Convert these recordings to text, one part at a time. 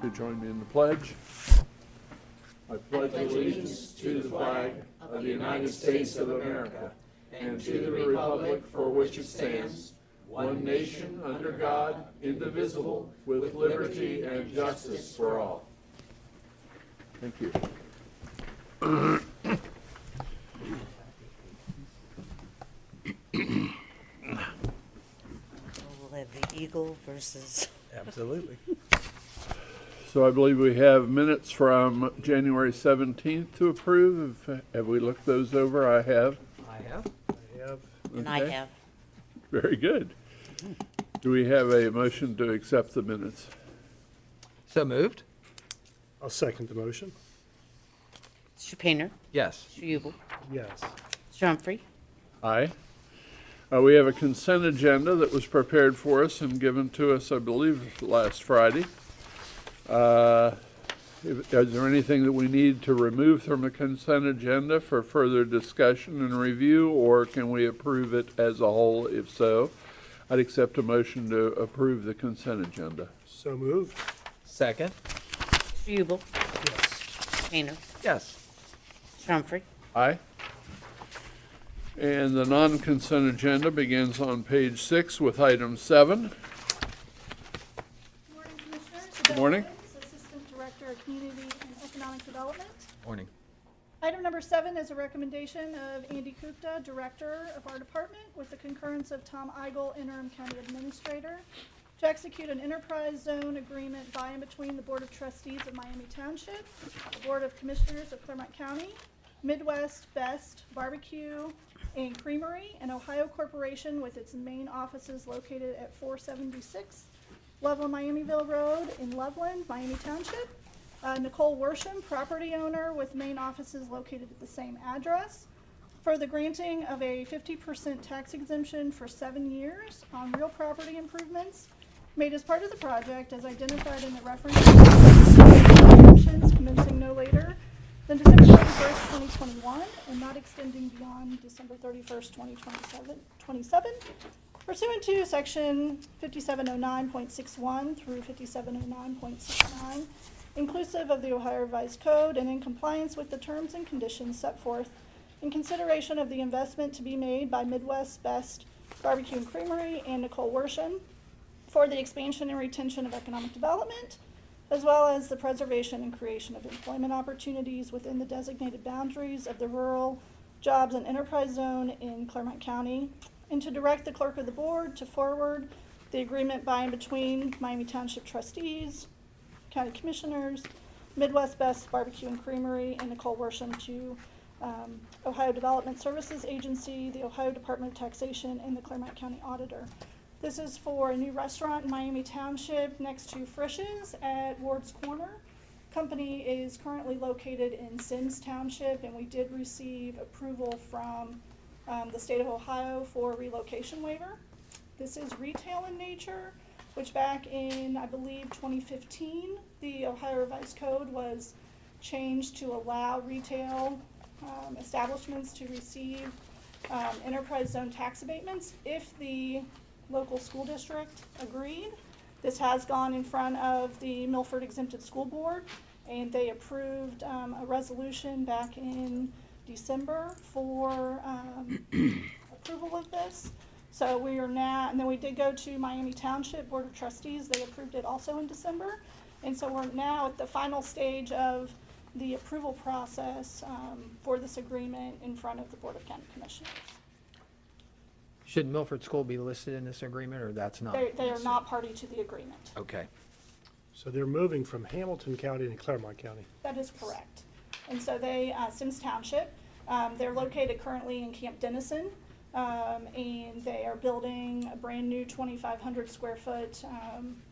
to join me in the pledge. I pledge allegiance to the flag of the United States of America and to the republic for which it stands, one nation under God, indivisible, with liberty and justice for all. Thank you. We'll have the Eagle versus. Absolutely. So I believe we have minutes from January 17th to approve. Have we looked those over? I have. I have. And I Okay. have. Very good. Do we have a motion to accept the minutes? So moved? I'll second the motion. Mr. Painter, Yes. Mr. Ubel, Yes. Mr. Humphrey, Aye. We have a consent agenda that was prepared for us and given to us, I believe, last Friday. Is there anything that we need to remove from the consent agenda for further discussion and review, or can we approve it as a whole? If so, I'd accept a motion to approve the consent agenda. So moved. Second? Mr. Ubel, Yes. Mr. Painter, Yes. Mr. Humphrey, Aye. And the non-consent agenda begins on page 6 with item 7. Morning, Commissioners. Good morning. Adele Williams, Assistant Director of Community and Economic Development. Morning. Item number 7 is a recommendation of Andy Gupta, Director of our department, with the concurrence of Tom Eigel, Interim County Administrator, to execute an enterprise zone agreement by and between the Board of Trustees of Miami Township, the Board of Commissioners of Clermont County, Midwest Best Barbecue and Creamery, an Ohio corporation with its main offices located at 476 Loveland Miamiville Road in Loveland, Miami Township. Nicole Worsham, property owner with main offices located at the same address. For the granting of a 50% tax exemption for 7 years on real property improvements made as part of the project as identified in the reference exemptions commencing no later than December 31st, 2021, and not extending beyond December 31st, 2027, pursuant to section 5709.61 through 5709.69, inclusive of the Ohio Revised Code, and in compliance with the terms and conditions set forth in consideration of the investment to be made by Midwest Best Barbecue and Creamery and Nicole Worsham for the expansion and retention of economic development, as well as the preservation and creation of employment opportunities within the designated boundaries of the Rural Jobs and Enterprise Zone in Clermont County, and to direct the clerk of the board to forward the agreement by and between Miami Township trustees, county commissioners, Midwest Best Barbecue and Creamery, and Nicole Worsham to Ohio Development Services Agency, the Ohio Department of Taxation, and the Clermont County Auditor. This is for a new restaurant in Miami Township next to Frisch's at Ward's Corner. Company is currently located in Sims Township, and we did receive approval from the state of Ohio for a relocation waiver. This is retail in nature, which back in, I believe, 2015, the Ohio Revised Code was changed to allow retail establishments to receive enterprise zone tax abatements if the local school district agreed. This has gone in front of the Milford Exempted School Board, and they approved a resolution back in December for approval of this. So we are now, and then we did go to Miami Township Board of Trustees. They approved it also in December. And so we're now at the final stage of the approval process for this agreement in front of the Board of County Commissioners. Should Milford School be listed in this agreement, or that's not? They are not party to the agreement. Okay. So they're moving from Hamilton County to Clermont County. That is correct. And so they, Sims Township, they're located currently in Camp Dennison, and they are building a brand new 2,500 square foot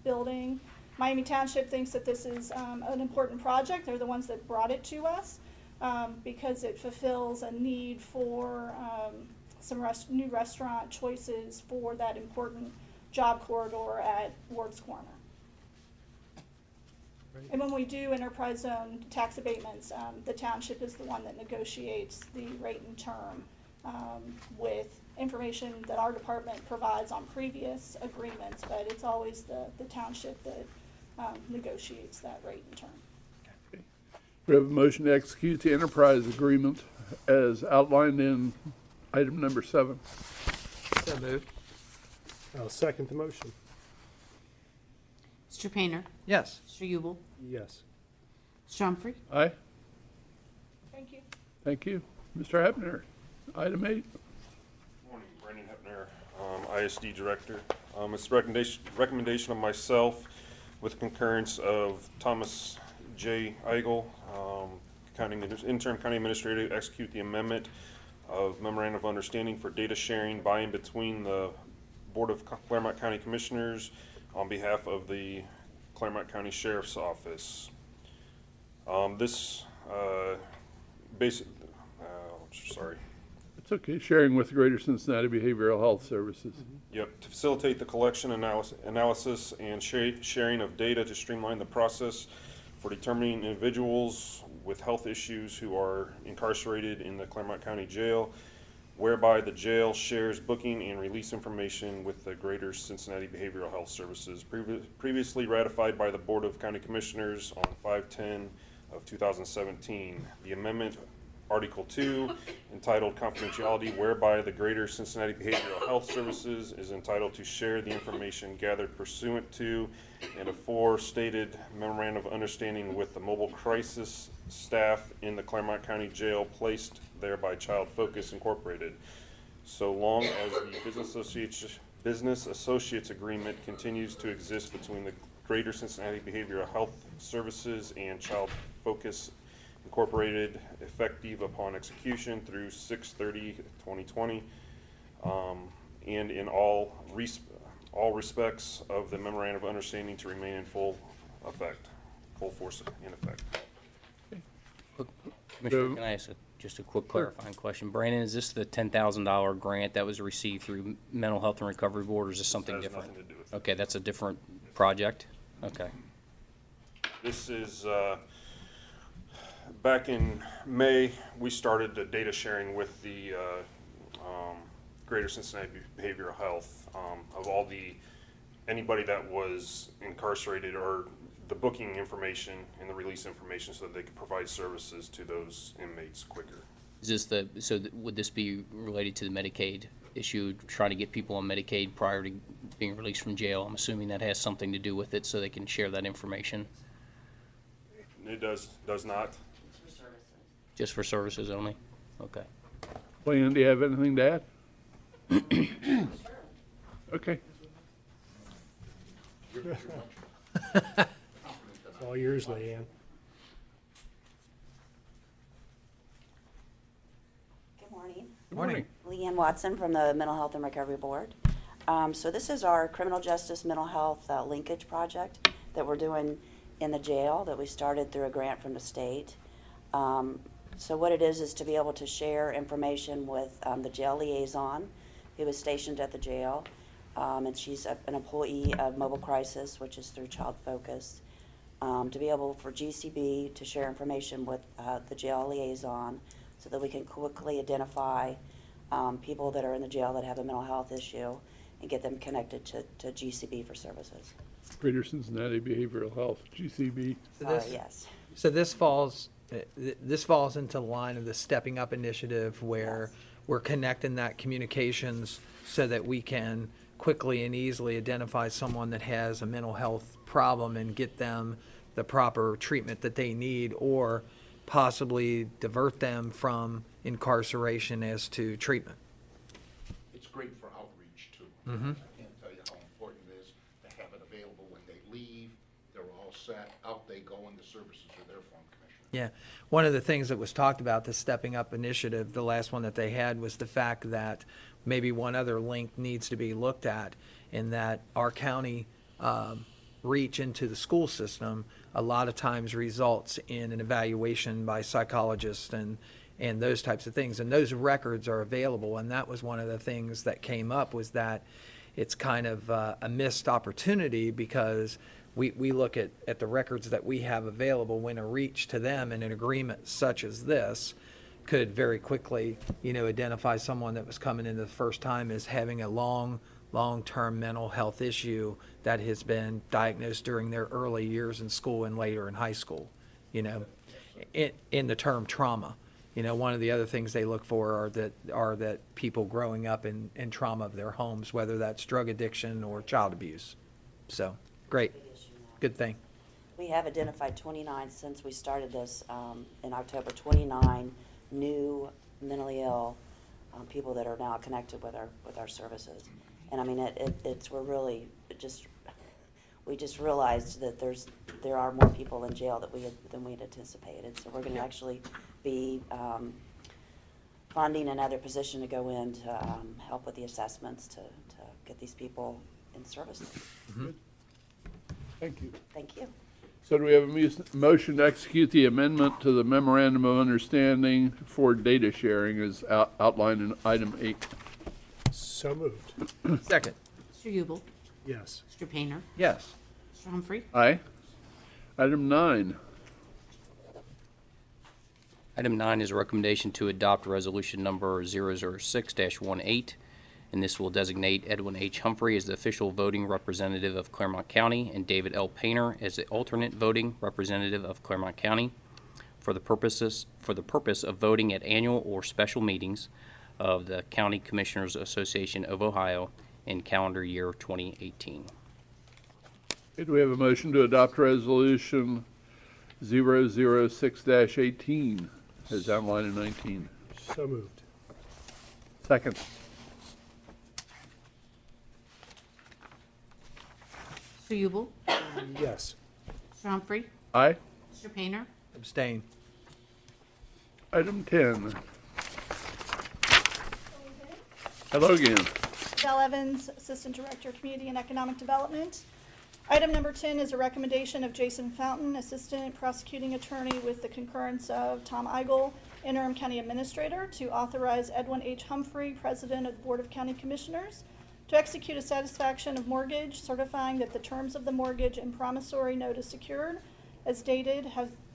building. Miami Township thinks that this is an important project. They're the ones that brought it to us because it fulfills a need for some new restaurant choices for that important job corridor at Ward's Corner. Right. And when we do enterprise zone tax abatements, the township is the one that negotiates the rate and term with information that our department provides on previous agreements, but it's always the township that negotiates that rate and term. We have a motion to execute the enterprise agreement as outlined in item number 7. So moved. I'll second the motion. Mr. Painter, Yes. Mr. Ubel, Yes. Mr. Humphrey, Aye. Thank you. Thank you. Mr. Hebner, item 8. Morning, Brandon Hepner, ISD Director. It's a recommendation of myself with concurrence of Thomas J. Eigel, Interim County Administrator, to execute the amendment of Memorandum of Understanding for data sharing by and between the Board of Clermont County Commissioners on behalf of the Clermont County Sheriff's Office. It's okay, sharing with Greater Cincinnati Behavioral Health Services. Yep, to facilitate the collection, analysis, and sharing of data to streamline the process for determining individuals with health issues who are incarcerated in the Clermont County Jail, whereby the jail shares booking and release information with the Greater Cincinnati Behavioral Health Services, previously ratified by the Board of County Commissioners on 5/10 of 2017. The amendment, Article 2, entitled Confidentiality, whereby the Greater Cincinnati Behavioral Health Services is entitled to share the information gathered pursuant to and aforestated memorandum of understanding with the mobile crisis staff in the Clermont County Jail placed there by Child Focus Incorporated, so long as the Business Associates Agreement continues to exist between the Greater Cincinnati Behavioral Health Services and Child Focus Incorporated, effective upon execution through 6/30/2020, and in all respects of the memorandum of understanding to remain in full force in effect. Commissioner, can I ask just a quick clarifying question? Brandon, is this the $10,000 grant that was received through Mental Health and Recovery Board, or is this something That has different? nothing to do with it. Okay, that's a different project? Okay. This is, back in May, we started the data sharing with the Greater Cincinnati Behavioral Health of all anybody that was incarcerated, or the booking information and the release information, so that they could provide services to those inmates quicker. Is this would this be related to the Medicaid issue, trying to get people on Medicaid prior to being released from jail? I'm assuming that has something to do with it, so they can share that information. It does not. Just for services only? Okay. Leanne, do you have anything to add? Okay. It's all yours, Leanne. Good morning. Morning. Leanne Watson from the Mental Health and Recovery Board. So this is our criminal justice mental health linkage project that we're doing in the jail that we started through a grant from the state. So what it is to be able to share information with the jail liaison who is stationed at the jail. And she's an employee of Mobile Crisis, which is through Child Focus. To be able for GCB to share information with the jail liaison so that we can quickly identify people that are in the jail that have a mental health issue and get them connected to GCB for services. Greater Cincinnati Behavioral Health, GCB. Yes. So this falls into the line of the Stepping Up initiative, where we're connecting that communications so that we can quickly and easily identify someone that has a mental health problem and get them the proper treatment that they need, or possibly divert them from incarceration as to treatment. It's great for outreach too. I can't tell you how important it is to have it available when they leave. They're all set, out they go, and the services are there for them, Commissioner. Yeah, one of the things that was talked about, the Stepping Up initiative, the last one that they had, was the fact that maybe one other link needs to be looked at, in that our county reach into the school system a lot of times results in an evaluation by psychologists and those types of things, and those records are available. And that was one of the things that came up, was that it's kind of a missed opportunity, because we look at the records that we have available, when a reach to them in an agreement such as this could very quickly, identify someone that was coming in the first time as having a long long-term mental health issue that has been diagnosed during their early years in school and later in high school, you know, in the term trauma. You know, one of the other things they look for are that people growing up in trauma of their homes, whether that's drug addiction or child abuse. So, great, good thing. We have identified 29 since we started this in October, 29 new mentally ill people that are now connected with our services. And I mean, we just realized that there are more people in jail than we had anticipated. So we're going to actually be funding another position to go in to help with the assessments to get these people in services. Thank you. Thank you. So do we have a motion to execute the amendment to the memorandum of understanding for data sharing as outlined in item 8? So moved. Second. Mr. Ubel, Yes. Mr. Painter, Yes. Mr. Humphrey, Aye. Item 9. Item 9 is a recommendation to adopt resolution number 006-18, and this will designate Edwin H. Humphrey as the official voting representative of Clermont County and David L. Painter as the alternate voting representative of Clermont County for the purpose of voting at annual or special meetings of the County Commissioners Association of Ohio in calendar year 2018. Do we have a motion to adopt resolution 006-18 as outlined in 19? So moved. Second. Mr. Ubel, Yes. Mr. Humphrey, Aye. Mr. Painter, Abstain. Item 10. Hello again. Val Evans, Assistant Director, Community and Economic Development. Item number 10 is a recommendation of Jason Fountain, Assistant Prosecuting Attorney, with the concurrence of Tom Eigel, Interim County Administrator, to authorize Edwin H. Humphrey, President of the Board of County Commissioners, to execute a satisfaction of mortgage, certifying that the terms of the mortgage and promissory note as secured, as dated,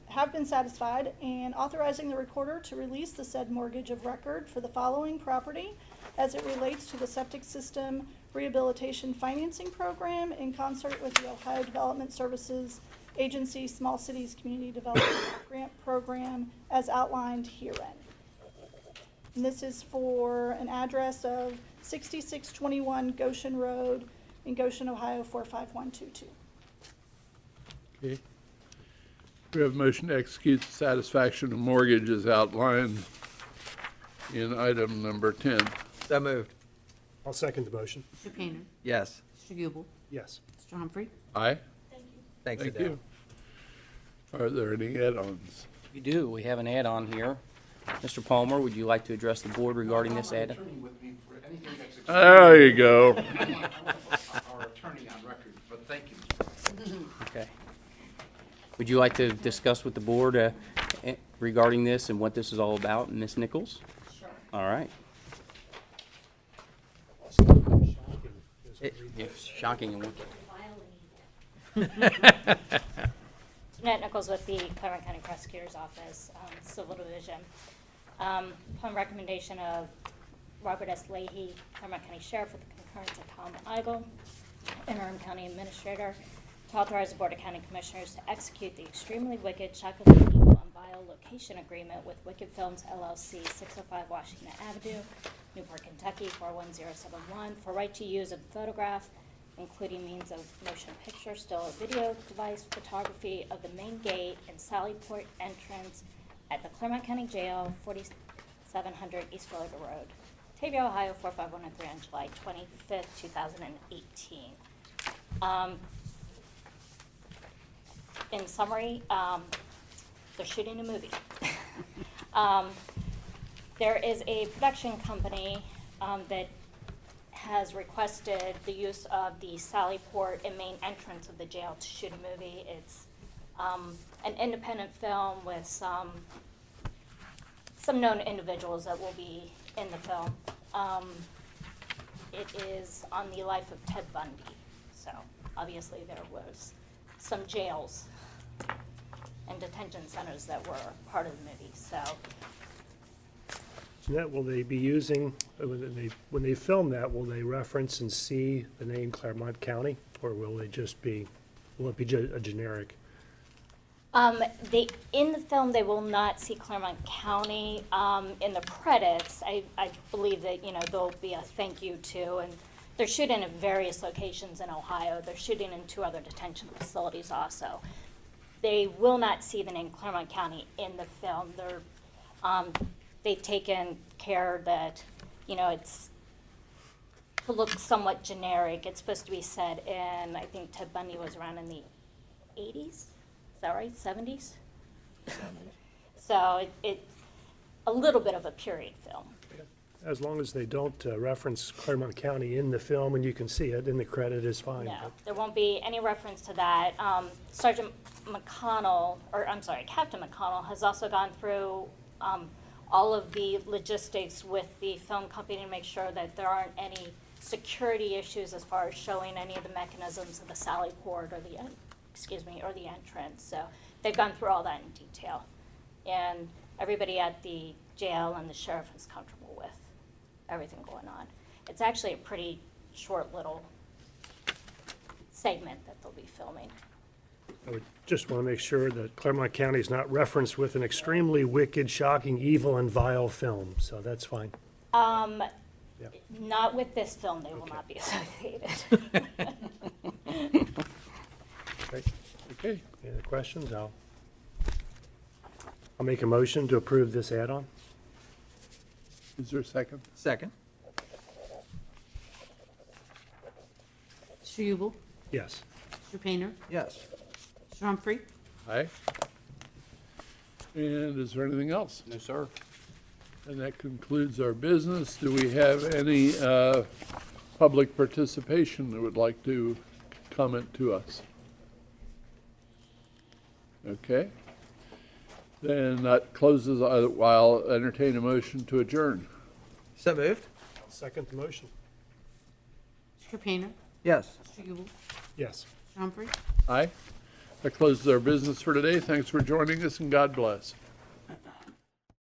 have been satisfied, and authorizing the recorder to release the said mortgage of record for the following property as it relates to the septic system rehabilitation financing program in concert with the Ohio Development Services Agency Small Cities Community Development Grant Program as outlined herein. And this is for an address of 6621 Goshen Road in Goshen, Ohio 45122. Okay. We have a motion to execute the satisfaction of mortgage as outlined in item number 10. So moved. I'll second the motion. Mr. Painter, Yes. Mr. Ubel, Yes. Mr. Humphrey, Aye. Thanks, Thank Adele. you. Are there any add-ons? We do. We have an add-on here. Mr. Palmer, would you like to address the board regarding this add-on? Attorney with me for anything that's There you go. our attorney on record, but thank you. Okay. Would you like to discuss with the board regarding this and what this is all about, Ms. Nichols? Sure. All right. Shocking. It's shocking and wicked. Jeanette Nichols with the Clermont County Prosecutor's Office, Civil Division. Upon recommendation of Robert S. Leahy, Clermont County Sheriff, with the concurrence of Tom Eigel, Interim County Administrator, to authorize the Board of County Commissioners to execute the extremely wicked, shockingly evil, and vile location agreement with Wicked Films LLC, 605 Washington Avenue, Newport, Kentucky, 41071, for right to use a photograph, including means of motion picture, still or video device photography of the main gate and Sallyport entrance at the Clermont County Jail, 4700 East Florida Road, Tavia, Ohio, 45103, on July 25th, 2018. In summary, they're shooting a movie. There is a production company that has requested the use of the Sallyport and main entrance of the jail to shoot a movie. It's an independent film with some known individuals that will be in the film. It is on the life of Ted Bundy. So obviously there was some jails and detention centers that were part of the movie. So Jeanette, will they be using, when they film that, will they reference and see the name Clermont County? Or will it be a generic? In the film, they will not see Clermont County. In the credits, I believe that, there'll be a thank you to, and they're shooting at various locations in Ohio. They're shooting in 2 other detention facilities also. They will not see the name Clermont County in the film. They've taken care that, it's to look somewhat generic. It's supposed to be set in, I think Ted Bundy was around in the 80s. Is that right? 70s? So it's a little bit of a period film. As long as they don't reference Clermont County in the film and you can see it in the credit is fine. No, there won't be any reference to that. Captain McConnell has also gone through all of the logistics with the film company to make sure that there aren't any security issues as far as showing any of the mechanisms of the sally port or the entrance. So they've gone through all that in detail. And everybody at the jail and the sheriff is comfortable with everything going on. It's actually a pretty short little segment that they'll be filming. I would just want to make sure that Clermont County is not referenced with an extremely wicked, shocking, evil, and vile film, so that's fine. Not with this film, they will not be associated. Okay. Any other questions? I'll make a motion to approve this add-on. Is there a second? Second. Mr. Ubel? Yes. Mr. Painter? Yes. Mr. Humphrey? Aye. And is there anything else? No, sir. And that concludes our business. Do we have any public participation that would like to comment to us? Okay. Then that closes, I'll entertain a motion to adjourn. So moved? Second the motion. Mr. Painter? Yes. Mr. Ubel? Yes. Mr. Humphrey? Aye. That closes our business for today. Thanks for joining us, and God bless.